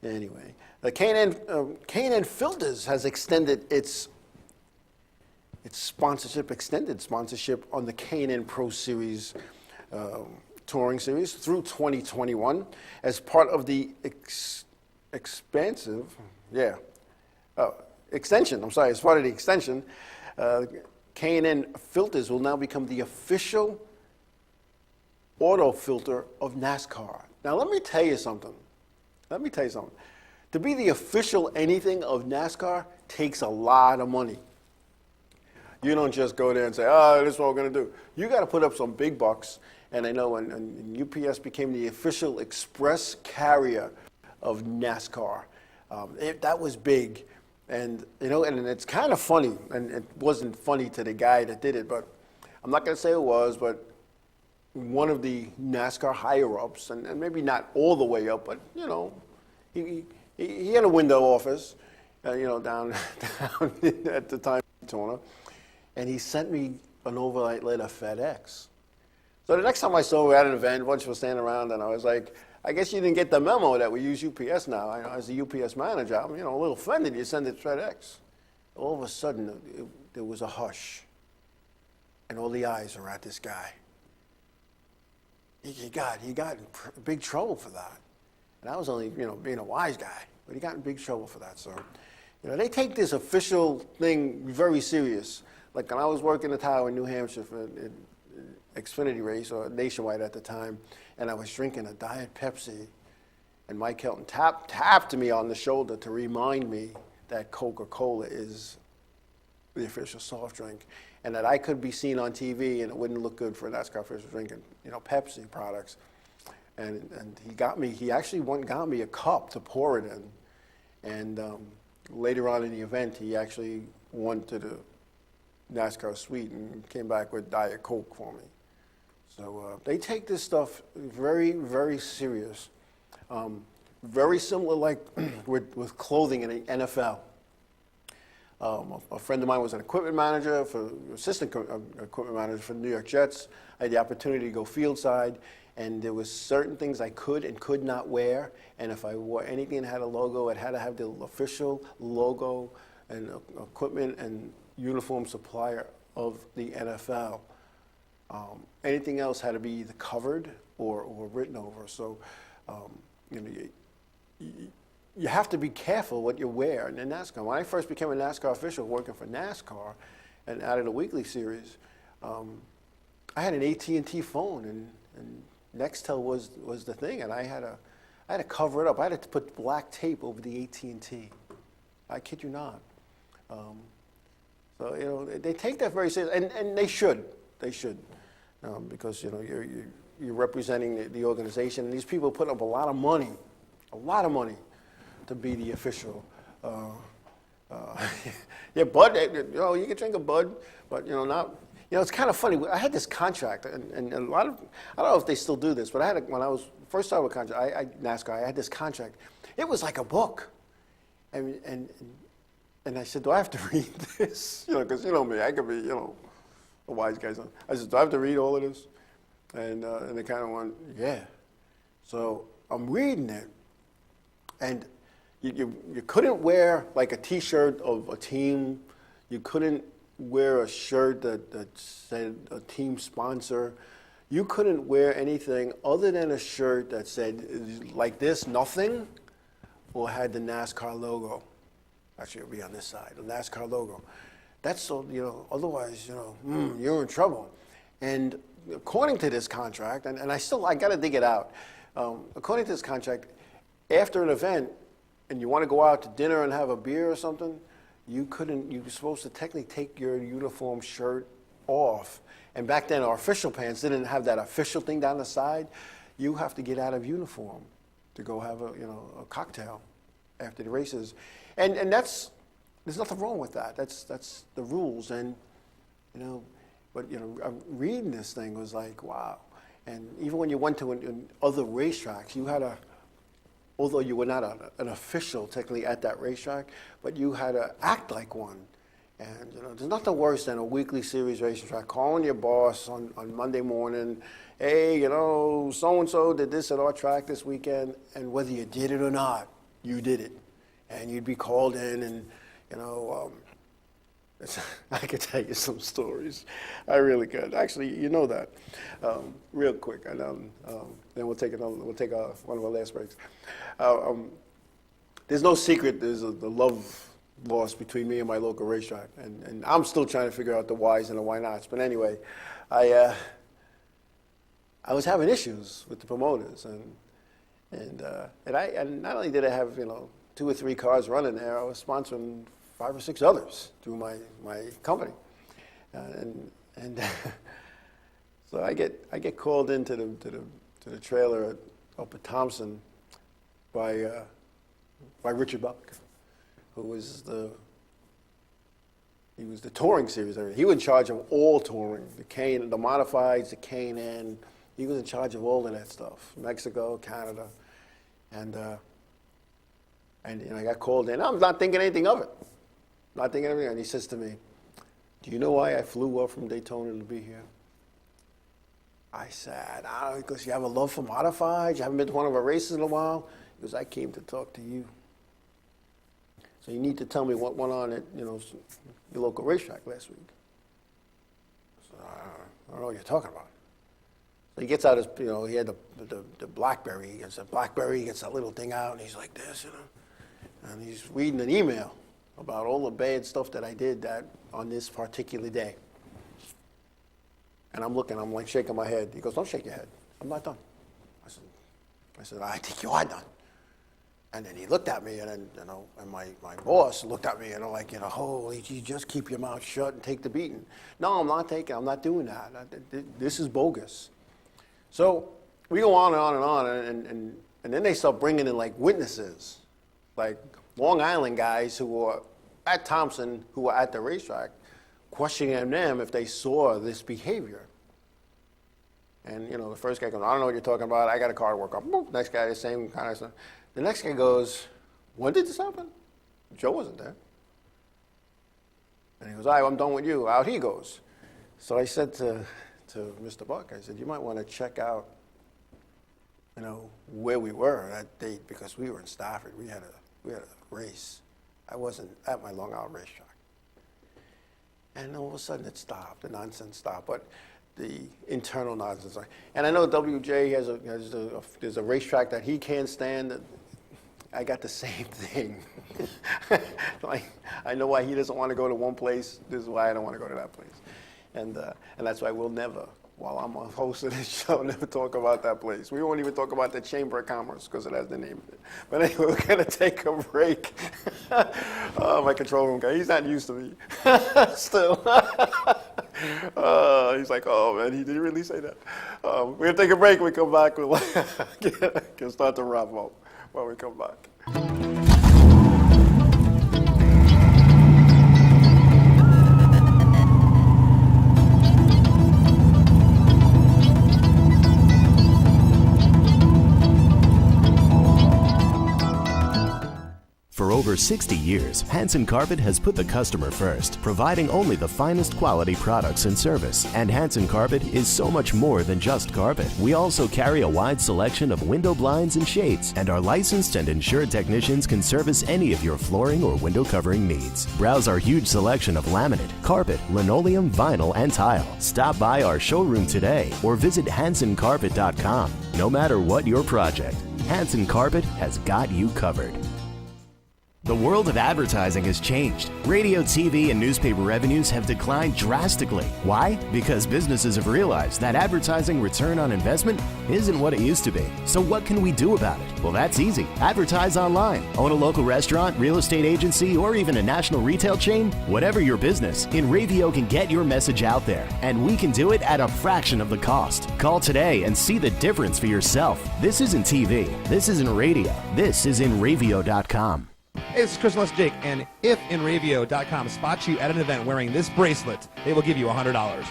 Anyway, the K&N Filters has extended its extended sponsorship on the K&N Pro Series touring series through 2021 as part of the extension. I'm sorry, as part of the extension, K&N Filters will now become the official auto filter of NASCAR. Now, let me tell you something. To be the official anything of NASCAR takes a lot of money. You don't just go there and say, oh, this is what we're going to do. You got to put up some big bucks. And I know when UPS became the official express carrier of NASCAR, that was big. And, and it's kind of funny. And it wasn't funny to the guy that did it, but I'm not going to say it was, but one of the NASCAR higher-ups, and maybe not all the way up, but, he had a window office, down at the time, Daytona, and he sent me an overnight letter FedEx. So the next time I saw him at an event, a bunch of us standing around, and I was like, I guess you didn't get the memo that we use UPS now. As a UPS manager, I'm a little offended you send it FedEx. All of a sudden, there was a hush, and all the eyes are at this guy. He got in big trouble for that. And I was only, being a wise guy, but he got in big trouble for that. So, they take this official thing very serious. Like when I was working the tower in New Hampshire for an Xfinity race, or Nationwide at the time, and I was drinking a Diet Pepsi, and Mike Helton tapped me on the shoulder to remind me that Coca-Cola is the official soft drink, and that I could be seen on TV and it wouldn't look good for a NASCAR official drinking, Pepsi products. And he actually got me a cup to pour it in. And later on in the event, he actually went to the NASCAR suite and came back with Diet Coke for me. So they take this stuff very, very serious. Very similar like with clothing in the NFL. A friend of mine was an assistant equipment manager for the New York Jets. I had the opportunity to go field side, and there was certain things I could and could not wear. And if I wore anything that had a logo, it had to have the official logo and equipment and uniform supplier of the NFL. Anything else had to be either covered or written over. So, you have to be careful what you wear in NASCAR. When I first became a NASCAR official working for NASCAR and out of the weekly series, I had an AT&T phone, and Nextel was the thing, and I had to cover it up. I had to put black tape over the AT&T. I kid you not. So they take that very seriously, and they should. They should, because you're representing the organization, and these people put up a lot of money to be the official. Yeah, Bud. You can drink a Bud, but not. It's kind of funny. I had this contract, and a lot of, I don't know if they still do this, but I had when I was first started with contract, NASCAR, I had this contract. It was like a book, and I said, do I have to read this? Because me, I could be a wise guy. I said, do I have to read all of this? And they kind of went, yeah. So I'm reading it, and you couldn't wear like a T-shirt of a team. You couldn't wear a shirt that said a team sponsor. You couldn't wear anything other than a shirt that said like this, nothing, or had the NASCAR logo. Actually, it'll be on this side, the NASCAR logo. That's so, otherwise, you're in trouble. And according to this contract, and I got to dig it out. According to this contract, after an event, and you want to go out to dinner and have a beer or something, you were supposed to technically take your uniform shirt off. And back then, our official pants didn't have that official thing down the side. You have to get out of uniform to go have a cocktail after the races. And there's nothing wrong with that. That's the rules. And, but reading this thing was like, wow. And even when you went to other racetracks, you had although you were not an official technically at that racetrack, but you had to act like one. And there's nothing worse than a weekly series racetrack calling your boss on Monday morning, hey, so-and-so did this at our track this weekend, and whether you did it or not, you did it. And you'd be called in and, you know, I could tell you some stories. I really could. Actually, you know that. Real quick, and then we'll take one of our last breaks. There's no secret. There's the love lost between me and my local racetrack, and I'm still trying to figure out the whys and the why nots. But anyway, I was having issues with the promoters, and not only did I have 2 or 3 cars running there, I was sponsoring 5 or 6 others through my company, and so I get called into the trailer up at Thompson by Richard Buck, who was the touring series. He was in charge of all touring, the modifieds, the K&N. He was in charge of all of that stuff, Mexico, Canada, and I got called in. I'm not thinking anything of it. Not thinking of anything. And he says to me, "Do you know why I flew up from Daytona to be here?" I said, "Because you have a love for modifieds. You haven't been to one of our races in a while." He goes, "I came to talk to you. So you need to tell me what went on at your local racetrack last week." So I don't know what you're talking about. So he gets out his, he had the BlackBerry. He gets a BlackBerry. He gets that little thing out, and he's like this, and he's reading an email about all the bad stuff that I did on this particular day. And I'm like shaking my head. He goes, "Don't shake your head. I'm not done." I said, "I think you are done." And then he looked at me, and then, and my boss looked at me, and I'm like, "Holy, you just keep your mouth shut and take the beating." No, I'm not doing that. This is bogus. So we go on and on and on, and then they start bringing in like witnesses, like Long Island guys who were at Thompson, who were at the racetrack, questioning them if they saw this behavior. And, the first guy goes, "I don't know what you're talking about. I got a car to work on." Boop. Next guy, the same kind of stuff. The next guy goes, "When did this happen?" Joe wasn't there. And he goes, "All right, I'm done with you." Out he goes. So I said to Mr. Buck, I said, "You might want to check out, where we were that date, because we were in Stafford. We had a race. I wasn't at my Long Island racetrack." And all of a sudden it stopped. The nonsense stopped. But the internal nonsense. And I know WJ there's a racetrack that he can't stand. I got the same thing. Like, I know why he doesn't want to go to one place. This is why I don't want to go to that place. And that's why we'll never, while I'm a host of this show, never talk about that place. We won't even talk about the Chamber of Commerce because it has the name of it. But anyway, we're going to take a break. Oh, my control room guy, he's not used to me. Still. He's like, "Oh, man, did he really say that?" We're going to take a break. When we come back, we'll can start to wrap up when we come back. For over 60 years, Hanson Carpet has put the customer first, providing only the finest quality products and service. And Hanson Carpet is so much more than just carpet. We also carry a wide selection of window blinds and shades, and our licensed and insured technicians can service any of your flooring or window covering needs. Browse our huge selection of laminate, carpet, linoleum, vinyl, and tile. Stop by our showroom today or visit HansonCarpet.com. No matter what your project, Hanson Carpet has got you covered. The world of advertising has changed. Radio, TV, and newspaper revenues have declined drastically. Why? Because businesses have realized that advertising return on investment isn't what it used to be. So what can we do about it? Well, that's easy. Advertise online. Own a local restaurant, real estate agency, or even a national retail chain? Whatever your business, InRavio can get your message out there, and we can do it at a fraction of the cost. Call today and see the difference for yourself. This isn't TV. This isn't radio. This is InRavio.com. Hey, this is Chris Les Jake, and if InRavio.com spots you at an event wearing this bracelet, they will give you $100.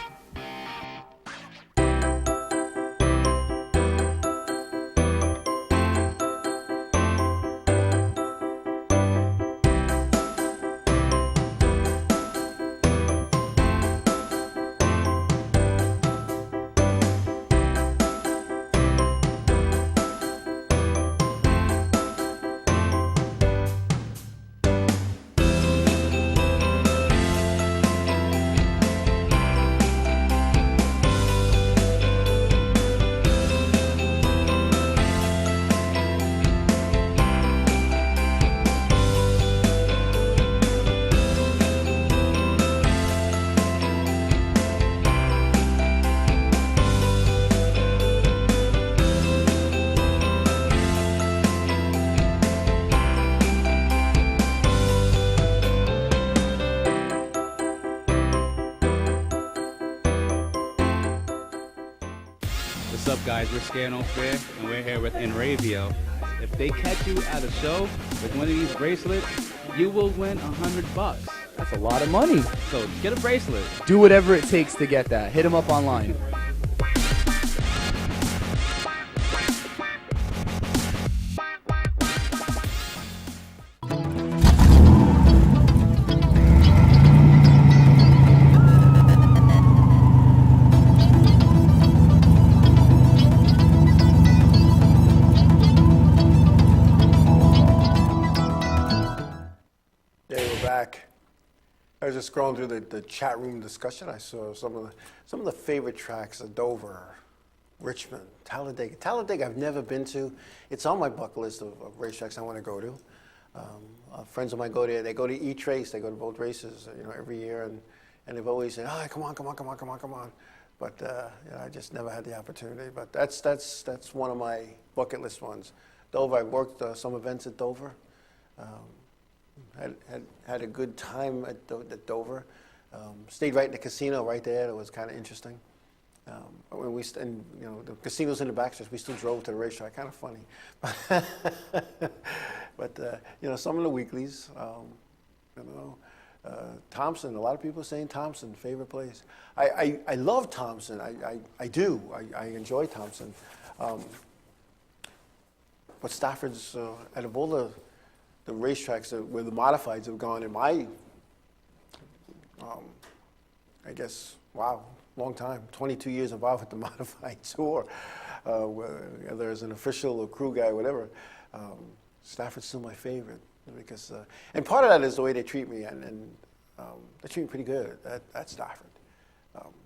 guys? We're Scano Fair, and we're here with Enravio. If they catch you at a show with one of these bracelets, you will win $100. That's a lot of money. So get a bracelet. Do whatever it takes to get that. Hit them up online. Yeah, we're back. I was just scrolling through the chat room discussion. I saw some of the favorite tracks of Dover, Richmond, Talladega. Talladega I've never been to. It's on my bucket list of racetracks I want to go to. Friends of mine go there. They go to each race. They go to both races, every year, and they've always said, "Oh, come on." But I just never had the opportunity. But that's one of my bucket list ones. Dover. I worked some events at Dover. Had a good time at Dover. Stayed right in the casino right there. It was kind of interesting. When the casino's in the back, so we still drove to the racetrack. Kind of funny. But some of the weeklies. Thompson. A lot of people are saying Thompson, favorite place. I love Thompson. I do. I enjoy Thompson. But Stafford's out of all the racetracks where the modifieds have gone in my, long time, 22 years involved with the modified tour, whether as an official or crew guy, whatever, Stafford's still my favorite because, and part of that is the way they treat me, and they treat me pretty good at Stafford.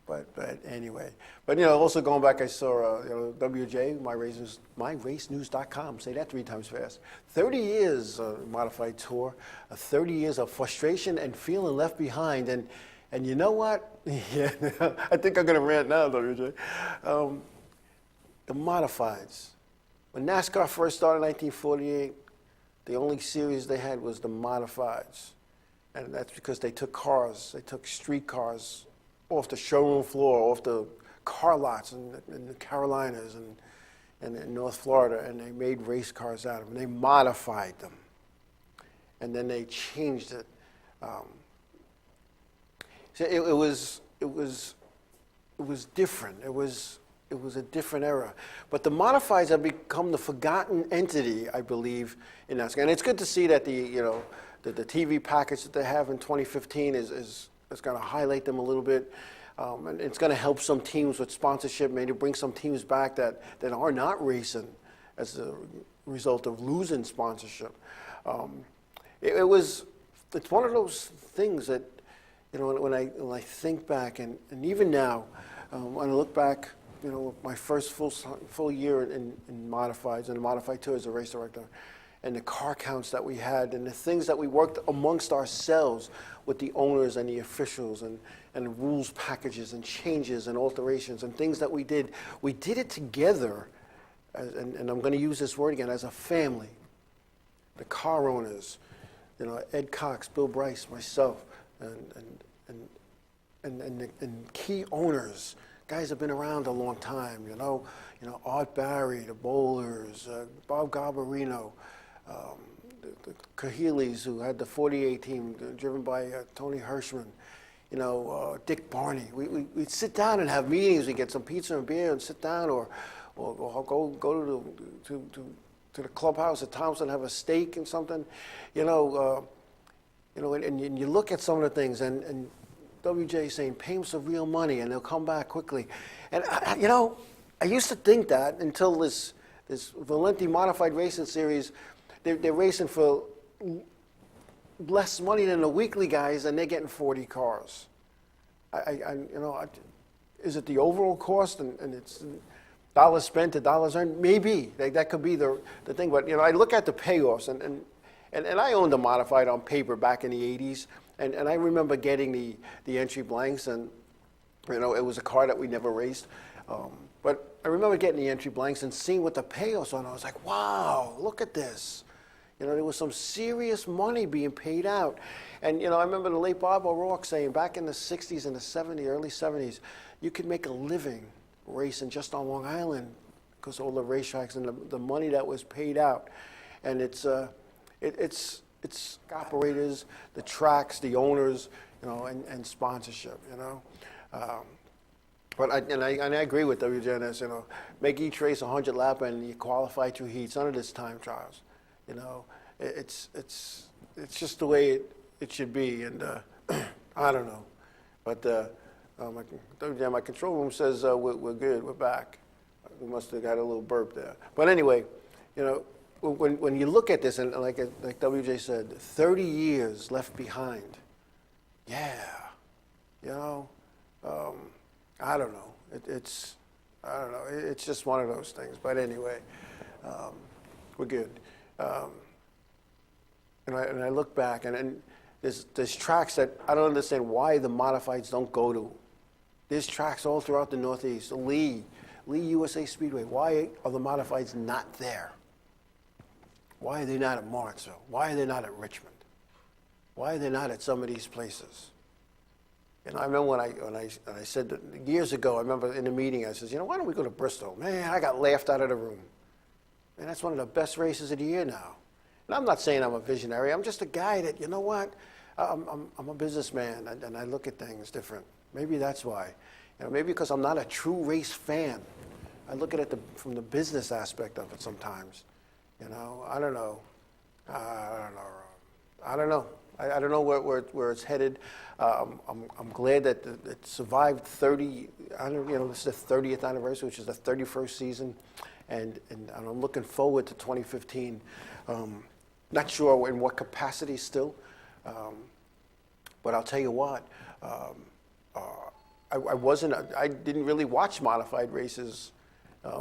But anyway, also going back, I saw WJ, myracenews.com. Say that 3 times fast. 30 years modified tour, 30 years of frustration and feeling left behind, and you know what? Yeah, I think I'm gonna rant now, WJ. The modifieds. When NASCAR first started in 1948, the only series they had was the modifieds, and that's because they took street cars off the showroom floor, off the car lots in the Carolinas and in North Florida, and they made race cars out of them. They modified them, and then they changed it. So it was different. It was a different era. But the modifieds have become the forgotten entity, I believe, in NASCAR. And it's good to see that the TV package that they have in 2015 is going to highlight them a little bit, and it's going to help some teams with sponsorship, maybe bring some teams back that are not racing as a result of losing sponsorship. It's one of those things that, when I think back, and even now, when I look back, my first full year in modifieds, and the modified tour as a race director, and the car counts that we had, and the things that we worked amongst ourselves with the owners and the officials, and the rules packages and changes and alterations and things that we did it together, and I'm going to use this word again, as a family. The car owners, Ed Cox, Bill Bryce, myself, and key owners, guys have been around a long time, Art Barry, the Bowlers, Bob Garbarino, the Cahiles, who had the 48 team driven by Tony Hirschman, Dick Barney. We'd sit down and have meetings. We'd get some pizza and beer and sit down, or go to the clubhouse at Thompson, have a steak and something, and you look at some of the things, and WJ saying payments of real money, and they'll come back quickly. And I used to think that until this Valenti modified racing series. They're racing for less money than the weekly guys, and they're getting 40 cars. Is it the overall cost, and it's dollars spent to dollars earned? Maybe that could be the thing. But I look at the payoffs, and I owned a modified on paper back in the 80s, and I remember getting the entry blanks, and it was a car that we never raced. But I remember getting the entry blanks and seeing what the payoffs on. I was like, wow, look at this. There was some serious money being paid out. And, I remember the late Bob O'Rourke saying back in the 60s and the 70s, early 70s, you could make a living racing just on Long Island because all the racetracks and the money that was paid out. And it's operators, the tracks, the owners, you know, and sponsorship, you know. But I agree with WJNS, you know, make each race 100 lap and you qualify 2 heats. None of this time trials, you know. It's just the way it should be, and I don't know. But my control room says we're good, we're back. We must have got a little burp there. But anyway, you know, when you look at this, and like WJ said, 30 years left behind. Yeah, you know, I don't know. I don't know. It's just one of those things. But anyway, we're good. And I look back, and there's tracks that I don't understand why the modifieds don't go to. There's tracks all throughout the Northeast. Lee USA Speedway. Why are the modifieds not there? Why are they not at Martinsville? Why are they not at Richmond? Why are they not at some of these places? And I remember when I said that years ago, I remember in a meeting, I said, you know, why don't we go to Bristol? Man, I got laughed out of the room. And that's one of the best races of the year now. And I'm not saying I'm a visionary. I'm just a guy that, you know what, I'm a businessman, and I look at things different. Maybe that's why. You know, maybe because I'm not a true race fan. I look at it from the business aspect of it sometimes. You know, I don't know. I don't know. I don't know where it's headed. I'm glad that it survived 30. This is the 30th anniversary, which is the 31st season, and I'm looking forward to 2015. Not sure in what capacity still, but I'll tell you what. I didn't really watch modified races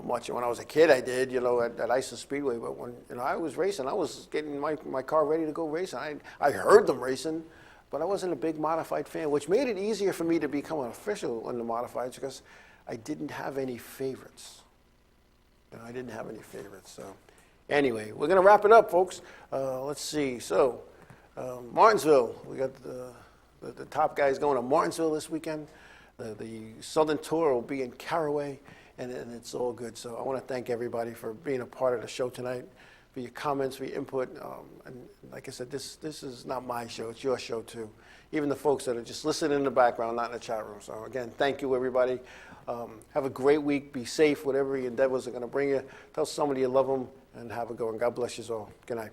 much. When I was a kid, I did, you know, at ISA Speedway. But when I was racing, I was getting my car ready to go racing. I heard them racing, but I wasn't a big modified fan, which made it easier for me to become an official in the modifieds because I didn't have any favorites. You know, I didn't have any favorites. So anyway, we're going to wrap it up, folks. Let's see. So Martinsville, we got the top guys going to Martinsville this weekend. The Southern Tour will be in Caraway. And it's all good. So I want to thank everybody for being a part of the show tonight, for your comments, for your input. And like I said, this is not my show. It's your show, too. Even the folks that are just listening in the background, not in the chat room. So, again, thank you, everybody. Have a great week. Be safe, whatever your endeavors are going to bring you. Tell somebody you love them, and have a good one. God bless you all. Good night.